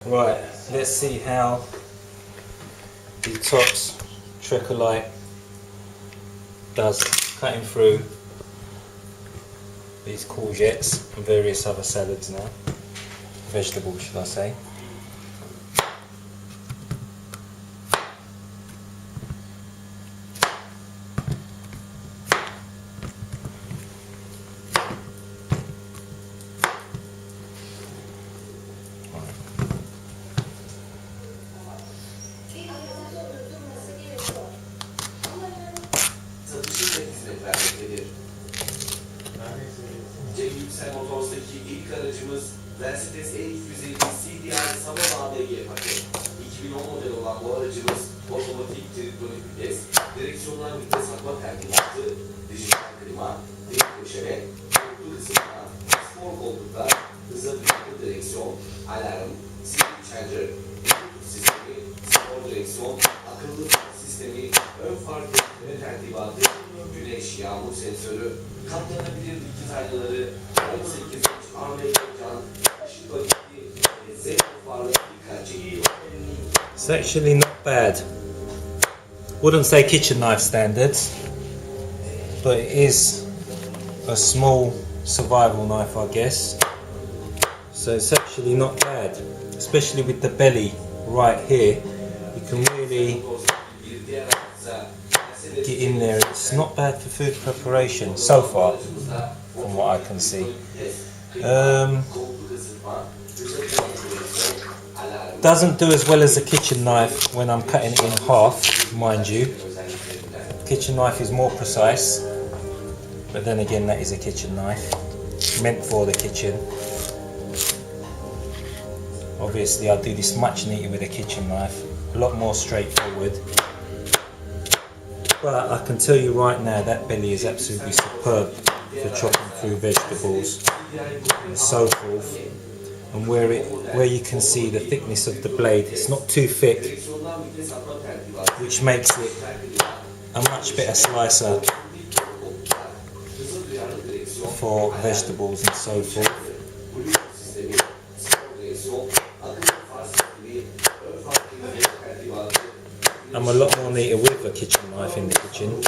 Right, let's see how the Tops Trekker LITE does cutting through these courgettes and various other salads now. Vegetables, should I say. İlk aracımız Mercedes E250 CDI Sabah ADG paket. 2010 model olan bu aracımız otomatik triptonik vites, direksiyonlar vites atma terminatı, dijital klima, tek köşeme, koltuk ısıtma, spor koltuklar, hıza duyarlı direksiyon, alarm, CD changer, Bluetooth sistemi, spor direksiyon, akıllı sistemi, ön far ve tertibatı, güneş, yağmur sensörü, katlanabilir dikiz aynaları, 18 inç AMG cam, ışık paketi, Z farlı birkaç iyi. It's actually not bad. Wouldn't say kitchen knife standards, but it is a small survival knife, I guess. So it's actually not bad, especially with the belly right here. You can really get in there. It's not bad for food preparation so far, from what I can see. Doesn't do as well as a kitchen knife when I'm cutting it in half, mind you. Kitchen knife is more precise, but then again that is a kitchen knife, meant for the kitchen. Obviously I'll do this much neater with a kitchen knife, a lot more straightforward. But I can tell you right now that belly is absolutely superb for chopping through vegetables and so forth. And where you can see the thickness of the blade, it's not too thick, which makes it a much better slicer for vegetables and so forth. I'm a lot more neater with a kitchen knife in the kitchen.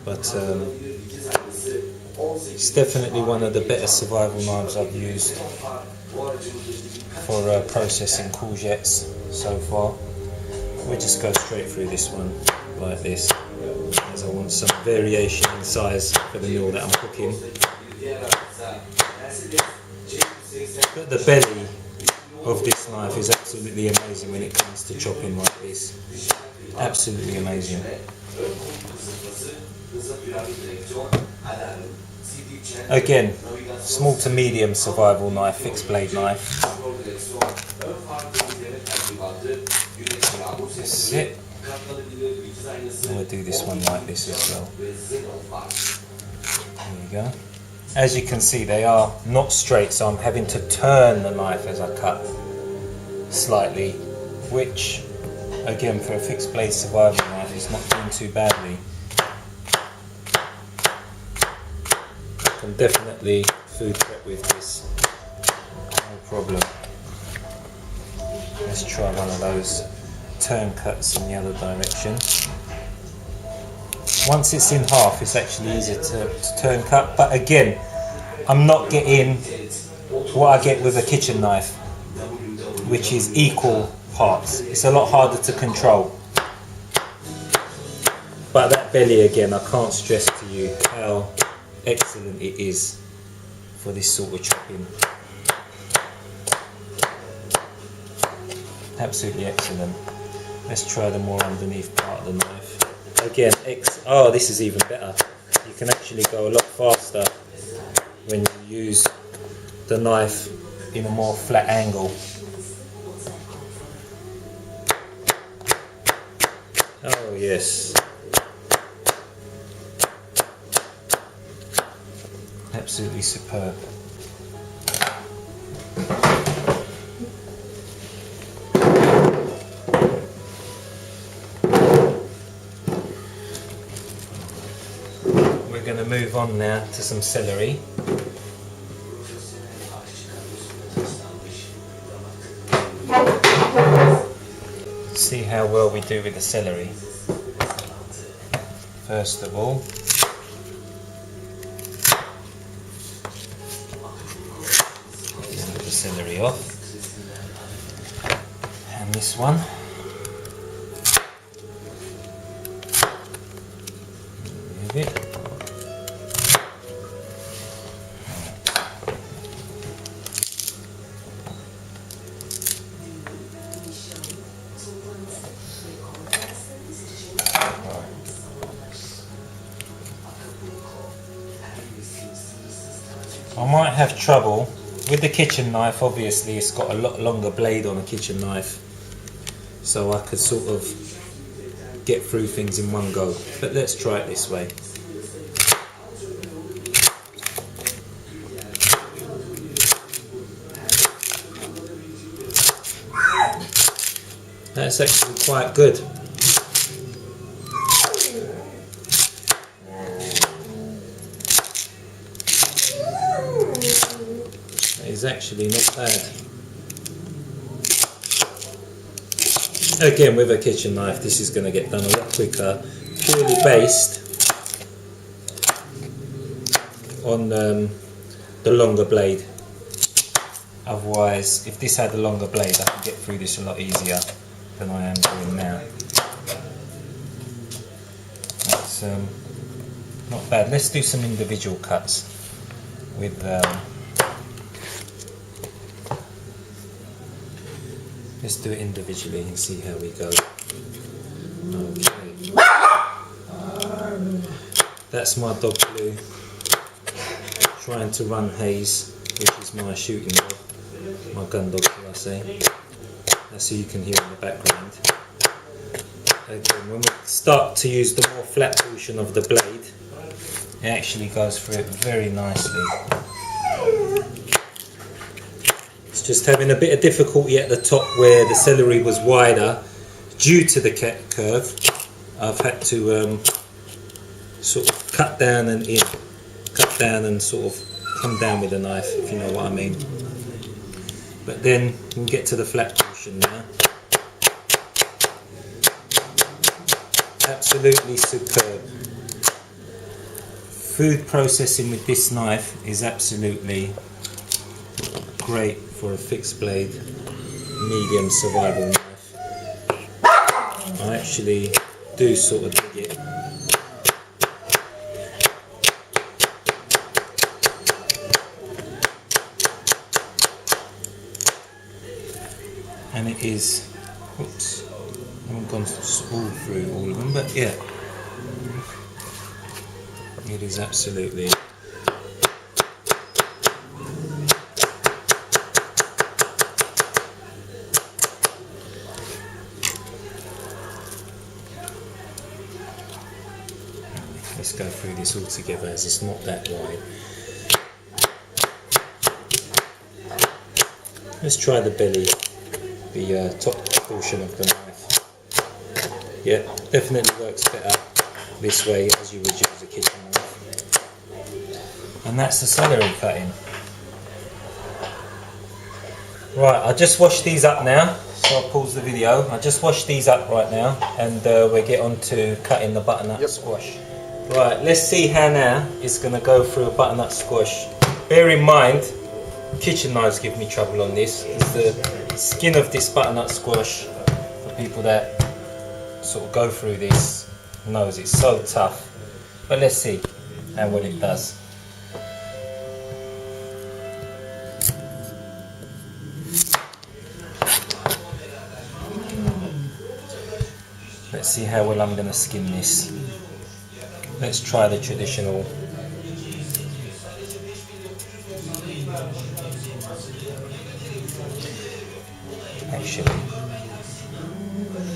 But it's definitely one of the better survival knives I've used for processing courgettes so far. We'll just go straight through this one like this, as I want some variation in size for the meal that I'm cooking. But the belly of this knife is absolutely amazing when it comes to chopping like this. Absolutely amazing. Again, small to medium survival knife, fixed blade knife. This is it. And we'll do this one like this as well. There you go. As you can see, they are not straight, so I'm having to turn the knife as I cut slightly, which again for a fixed blade survival knife is not doing too badly. I can definitely food prep with this, no problem. Let's try one of those turn cuts in the other direction. Once it's in half, it's actually easier to turn cut, but again, I'm not getting what I get with a kitchen knife, which is equal parts. It's a lot harder to control. But that belly again, I can't stress to you how excellent it is for this sort of chopping. Absolutely excellent. Let's try the more underneath part of the knife. Again, oh, this is even better. You can actually go a lot faster when you use the knife in a more flat angle. Oh yes. Absolutely superb. We're going to move on now to some celery. See how well we do with the celery. First of all, get the celery off, and this one. Move it. I might have trouble with the kitchen knife. Obviously it's got a lot longer blade on a kitchen knife, so I could sort of get through things in one go, but let's try it this way. That's actually quite good. Is actually not bad. Again, with a kitchen knife this is going to get done a lot quicker, purely based on the longer blade. Otherwise, if this had a longer blade I could get through this a lot easier than I am doing now. That's not bad. Let's do some individual cuts with let's do it individually and see how we go. Okay. That's my dog Blue trying to run Haze, which is my shooting dog, my gun dog shall I say. That's who you can hear in the background. Again, when we start to use the more flat portion of the blade, it actually goes through it very nicely. It's just having a bit of difficulty at the top where the celery was wider due to the curve. I've had to sort of cut down and in, cut down and sort of come down with a knife, if you know what I mean. But then we'll get to the flat portion now. Absolutely superb. Food processing with this knife is absolutely great for a fixed blade, medium survival knife. I actually do sort of dig it. And it is, oops, I haven't gone all through all of them, but yeah, it is absolutely let's go through this all together as it's not that wide. Let's try the belly, the top portion of the knife. Yeah, definitely works better this way as you would use a kitchen knife. And that's the celery cutting. Right, I just washed these up now, so I'll pause the video. I just washed these up right now, and we'll get on to cutting the butternut squash. Right, let's see how now it's going to go through a butternut squash. Bear in mind, kitchen knives give me trouble on this. It's the skin of this butternut squash, for people that sort of go through this, knows it's so tough. But let's see how well it does. Let's see how well I'm going to skin this. Let's try the traditional. actually.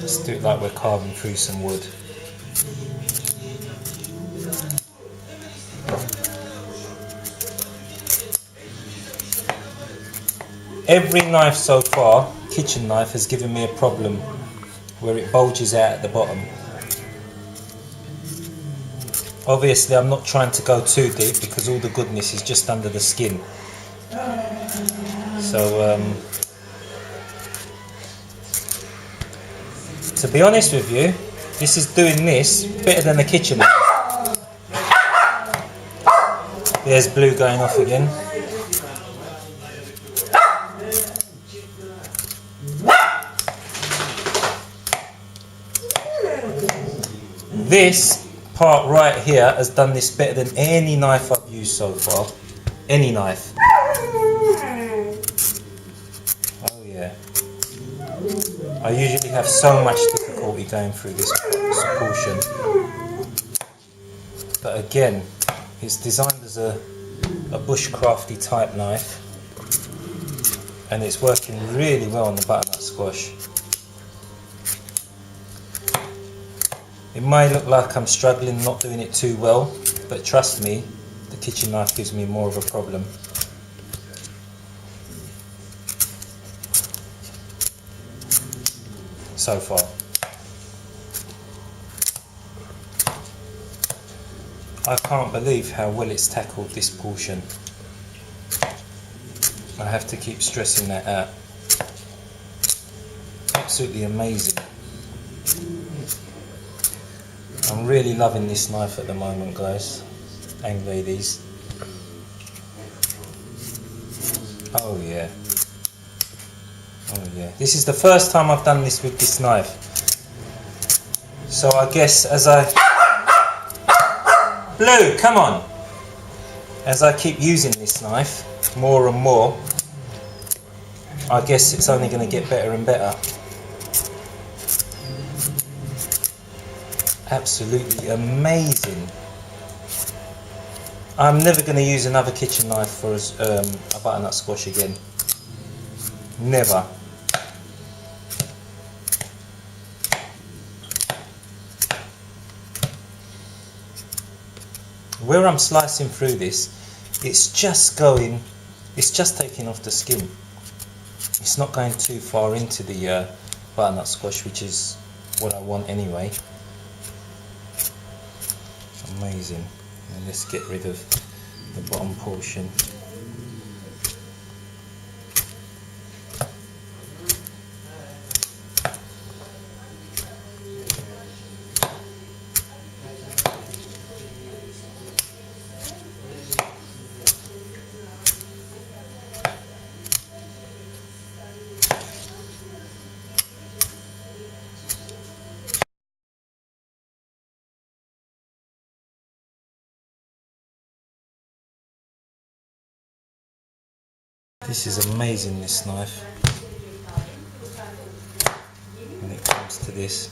Let's do it like we're carving through some wood. Every knife so far, kitchen knife, has given me a problem where it bulges out at the bottom. Obviously I'm not trying to go too deep because all the goodness is just under the skin. So to be honest with you, this is doing this better than the kitchen knife. There's blue going off again. This part right here has done this better than any knife I've used so far. Any knife. Oh yeah. I usually have so much difficulty going through this portion. But again, it's designed as a bushcrafty type knife. And it's working really well on the butternut squash. It may look like I'm struggling, not doing it too well, but trust me, the kitchen knife gives me more of a problem. So far. I can't believe how well it's tackled this portion. I have to keep stressing that out. Absolutely amazing. I'm really loving this knife at the moment, guys and ladies. Oh yeah. Oh yeah. This is the first time I've done this with this knife. So I guess as I... Blue, come on! As I keep using this knife more and more, I guess it's only going to get better and better. Absolutely amazing. I'm never going to use another kitchen knife for a butternut squash again. Never. Where I'm slicing through this, it's just taking off the skin. It's not going too far into the butternut squash, which is what I want anyway. Amazing. And let's get rid of the bottom portion. This is amazing, this knife, when it comes to this.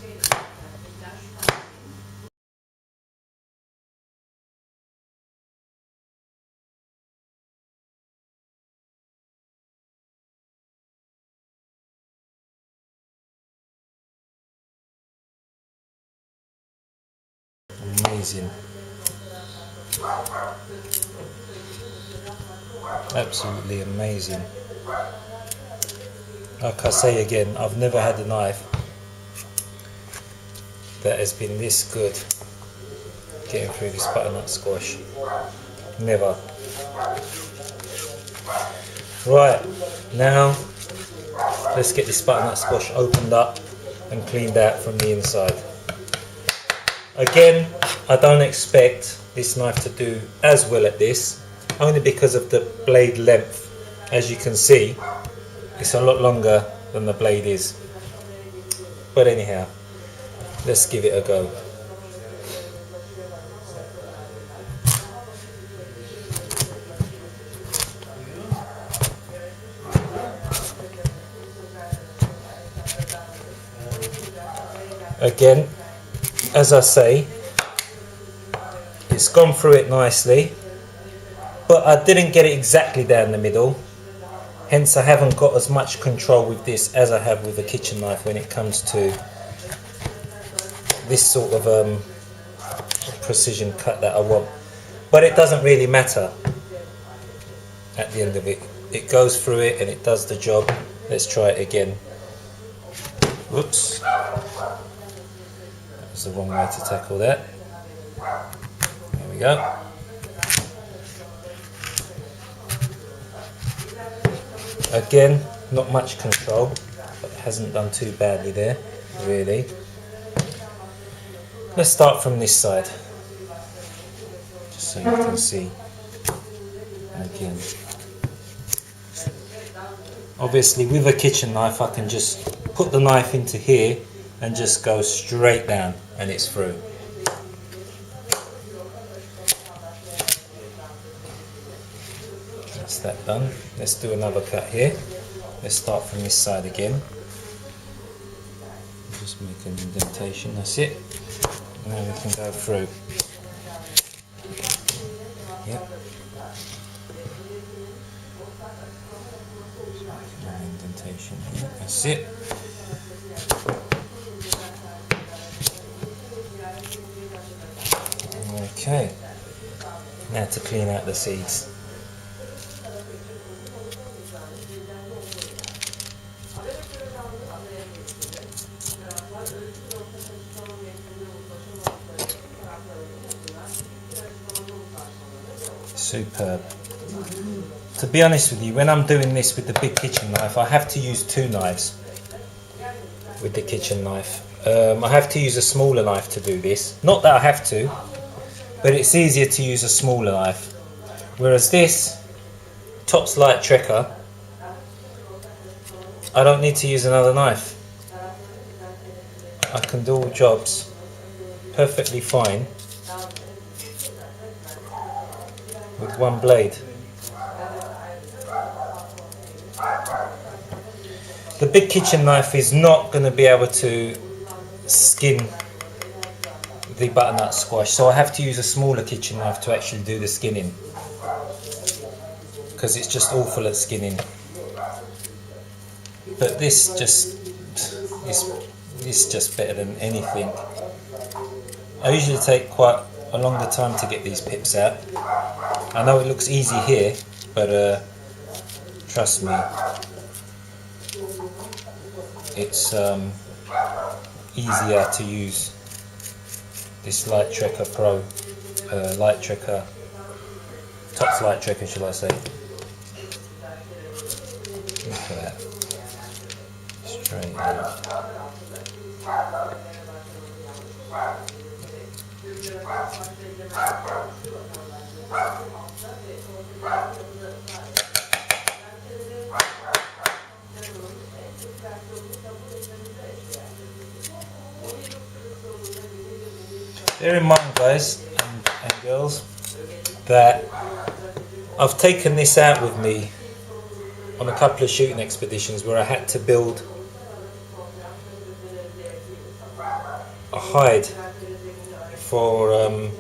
Amazing. Absolutely amazing. Like I say again, I've never had a knife that has been this good getting through this butternut squash. Never. Right, now let's get this butternut squash opened up and cleaned out from the inside. Again, I don't expect this knife to do as well at this, only because of the blade length. As you can see, it's a lot longer than the blade is. But anyhow, let's give it a go. Again, as I say, it's gone through it nicely, but I didn't get it exactly down the middle. Hence I haven't got as much control with this as I have with a kitchen knife when it comes to this sort of precision cut that I want. But it doesn't really matter at the end of it. It goes through it and it does the job. Let's try it again. Whoops. That was the wrong way to tackle that. There we go. Again, not much control, but it hasn't done too badly there, really. Let's start from this side, just so you can see. Again, obviously with a kitchen knife I can just put the knife into here and just go straight down and it's through. That's that done. Let's do another cut here. Let's start from this side again. Just make an indentation, that's it. And then we can go through. Yep. An indentation here, that's it. Okay. Now to clean out the seeds. Superb. To be honest with you, when I'm doing this with the big kitchen knife, I have to use two knives with the kitchen knife. I have to use a smaller knife to do this. Not that I have to, but it's easier to use a smaller knife. Whereas this, Topps LITE TREKKER, I don't need to use another knife. I can do all jobs perfectly fine with one blade. The big kitchen knife is not going to be able to skin the butternut squash, so I have to use a smaller kitchen knife to actually do the skinning, because it's just awful at skinning. But this just is just better than anything. I usually take quite a longer time to get these pips out. I know it looks easy here, but trust me, it's easier to use this LITE TREKKER Pro, LITE TREKKER, Topps LITE TREKKER, shall I say. Look at that, straight out. Bear in mind, guys and girls, that I've taken this out with me on a couple of shooting expeditions where I had to build a hide for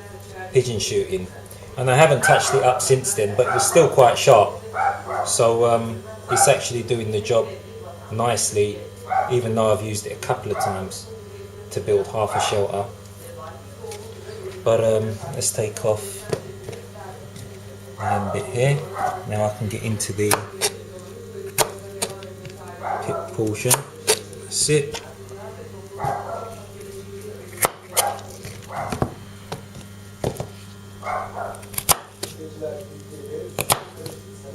pigeon shooting, and I haven't touched it up since then, but it was still quite sharp, so it's actually doing the job nicely, even though I've used it a couple of times to build half a shelter. But let's take off the end bit here. Now I can get into the pip portion. That's it.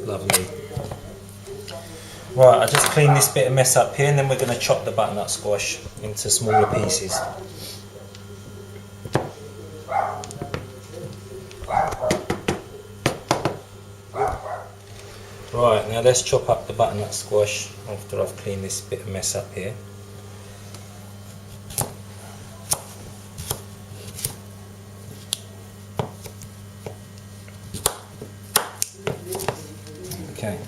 Lovely. Right, I just clean this bit of mess up here, and then we're going to chop the butternut squash into smaller pieces. Right, now let's chop up the butternut squash after I've cleaned this bit of mess up here. Okay,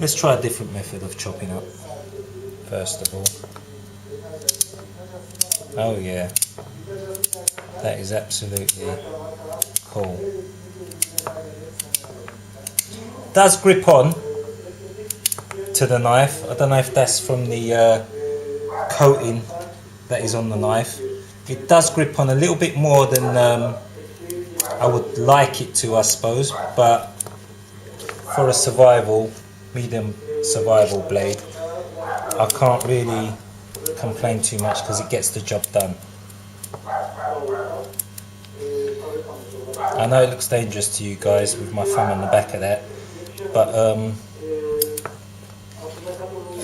let's try a different method of chopping up first of all. Oh yeah, that is absolutely cool. Does grip on, to the knife. I don't know if that's from the coating that is on the knife. It does grip on a little bit more than I would like it to, I suppose, but for a medium survival blade, I can't really complain too much because it gets the job done. I know it looks dangerous to you guys with my thumb on the back of that, but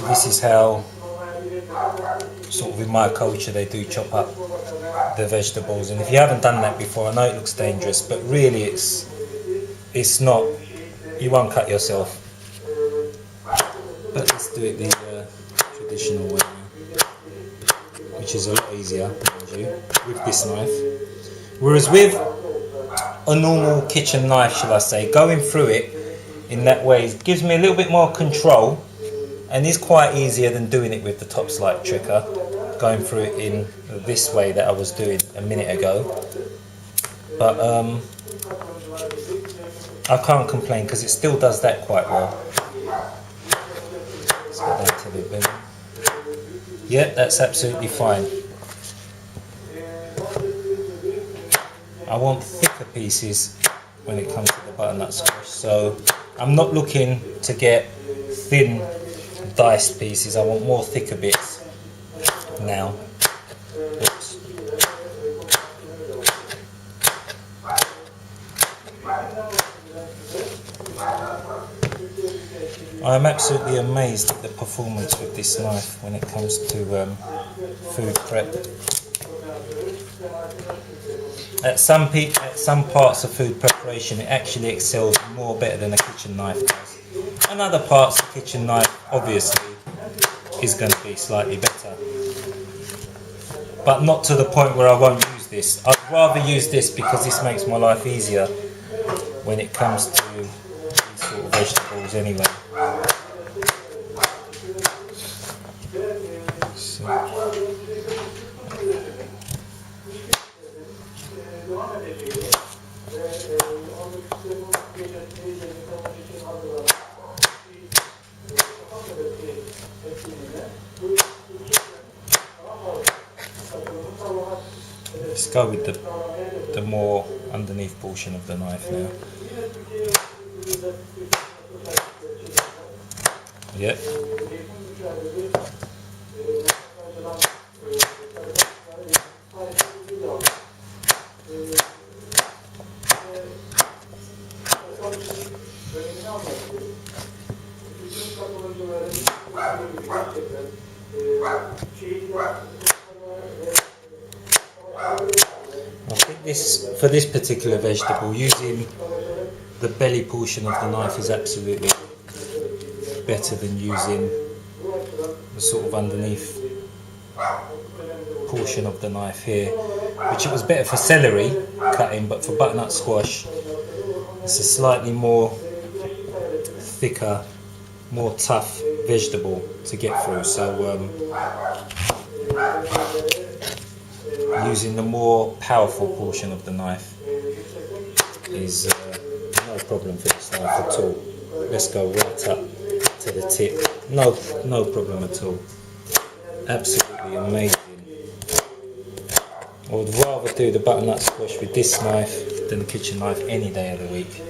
this is how, sort of in my culture, they do chop up the vegetables. And if you haven't done that before, I know it looks dangerous, but really it's not. You won't cut yourself. But let's do it the traditional way now, which is a lot easier, mind you, with this knife. Whereas with a normal kitchen knife, shall I say, going through it in that way gives me a little bit more control, and is quite easier than doing it with the Tops LITE TREKKER, going through it in this way that I was doing a minute ago. But I can't complain because it still does that quite well. Let's get down to the bin. Yeah, that's absolutely fine. I want thicker pieces when it comes to the butternut squash, so I'm not looking to get thin diced pieces. I want more thicker bits now. Oops. I'm absolutely amazed at the performance with this knife when it comes to food prep. At some parts of food preparation, it actually excels more better than a kitchen knife does. And other parts, the kitchen knife obviously is going to be slightly better, but not to the point where I won't use this. I'd rather use this because this makes my life easier when it comes to these sort of vegetables anyway. Let's go with the more underneath portion of the knife now. Yep. I think for this particular vegetable, using the belly portion of the knife is absolutely better than using the sort of underneath portion of the knife here, which it was better for celery cutting, but for butternut squash it's a slightly more thicker, more tough vegetable to get through, so using the more powerful portion of the knife is no problem for this knife at all. Let's go right up to the tip. No problem at all. Absolutely amazing. I would rather do the butternut squash with this knife than the kitchen knife any day of the week.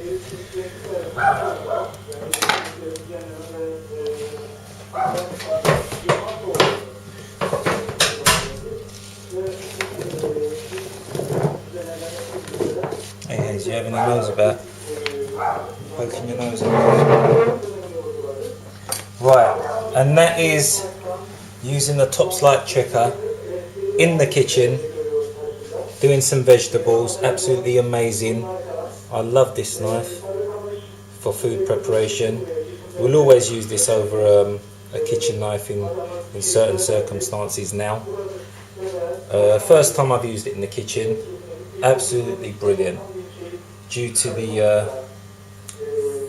Hey Hayes, you having a nose about? Poking your nose out. Right, and that is using the Tops LITE TREKKER in the kitchen, doing some vegetables. Absolutely amazing. I love this knife for food preparation. We'll always use this over a kitchen knife in certain circumstances now. First time I've used it in the kitchen, absolutely brilliant, due to the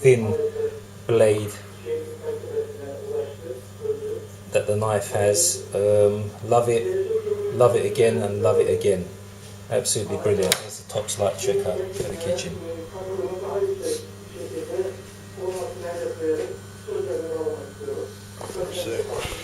thin blade that the knife has. Love it again and love it again. Absolutely brilliant. It's the Tops LITE TREKKER for the kitchen. sick.